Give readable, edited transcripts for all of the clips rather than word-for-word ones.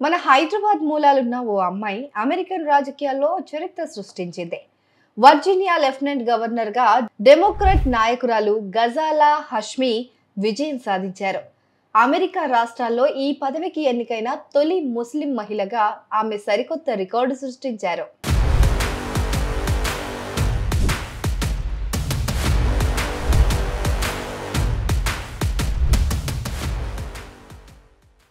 మన హైదరాబాద్ మూలాలున్న ఓ అమ్మాయి అమెరికన్ రాజకీయాల్లో చరిత్ర సృష్టించింది. వర్జీనియా లెఫ్టినెంట్ గవర్నర్ గా డెమోక్రాట్ నాయకురాలు గజాలా హష్మి విజయం సాధించారు. అమెరికా రాష్ట్రాల్లో ఈ పదవికి ఎన్నికైన తొలి ముస్లిం మహిళగా ఆమె సరికొత్త రికార్డు సృష్టించారు.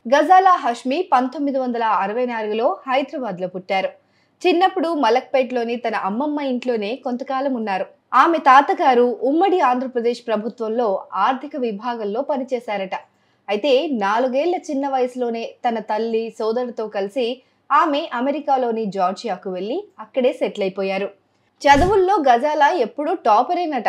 గజాలా హష్మి 1964లో హైదరాబాద్ లో పుట్టారు. చిన్నప్పుడు మలక్పేట్లోని తన అమ్మమ్మ ఇంట్లోనే కొంతకాలం ఉన్నారు. ఆమె తాతగారు ఉమ్మడి ఆంధ్రప్రదేశ్ ప్రభుత్వంలో ఆర్థిక విభాగంలో పనిచేశారట. అయితే 4 ఏళ్ల చిన్న వయసులోనే తన తల్లి సోదరుతో కలిసి ఆమె అమెరికాలోని జార్జియాకు వెళ్లి అక్కడే సెటిల్ అయిపోయారు. చదువుల్లో గజాలా ఎప్పుడూ టాపరేనట.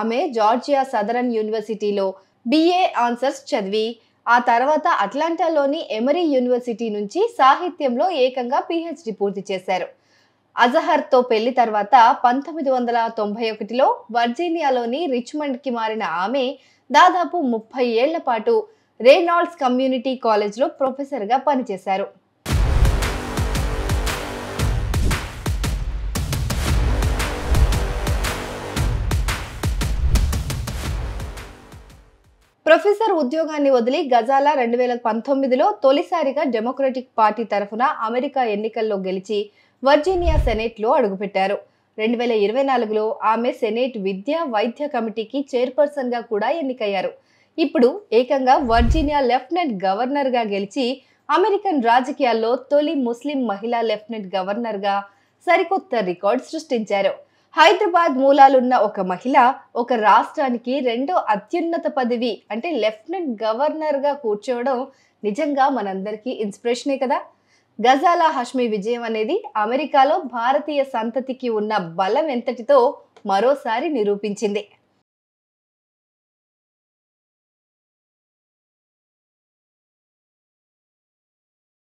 ఆమె జార్జియా సదరన్ యూనివర్సిటీలో BA ఆనర్స్ చదివి ఆ తర్వాత అట్లాంటాలోని ఎమరీ యూనివర్సిటీ నుంచి సాహిత్యంలో ఏకంగా PhD పూర్తి చేశారు. అజహర్తో పెళ్లి తర్వాత 1991లో వర్జీనియాలోని రిచ్మండ్కి మారిన ఆమె దాదాపు 30 ఏళ్ల పాటు రేనాల్డ్స్ కమ్యూనిటీ కాలేజ్లో ప్రొఫెసర్గా పనిచేశారు. ప్రొఫెసర్ ఉద్యోగాన్ని వదిలి గజాలా 2019లో తొలిసారిగా డెమోక్రటిక్ పార్టీ తరఫున అమెరికా ఎన్నికల్లో గెలిచి వర్జీనియా సెనేట్లో అడుగుపెట్టారు. 2024లో ఆమె సెనేట్ విద్యా వైద్య కమిటీకి చైర్పర్సన్ గా కూడా ఎన్నికయ్యారు. ఇప్పుడు ఏకంగా వర్జీనియా లెఫ్టినెంట్ గవర్నర్ గా గెలిచి అమెరికన్ రాజకీయాల్లో తొలి ముస్లిం మహిళా లెఫ్టినెంట్ గవర్నర్ గా సరికొత్త రికార్డ్ సృష్టించారు. హైదరాబాద్ మూలాలున్న ఒక మహిళ ఒక రాష్ట్రానికి రెండో అత్యున్నత పదవి అంటే లెఫ్టినెంట్ గవర్నర్ గా కూర్చోవడం నిజంగా మనందరికీ ఇన్స్పిరేషనే కదా. గజాలా హష్మి విజయం అనేది అమెరికాలో భారతీయ సంతతికి ఉన్న బలం ఎంతటితో మరోసారి నిరూపించింది.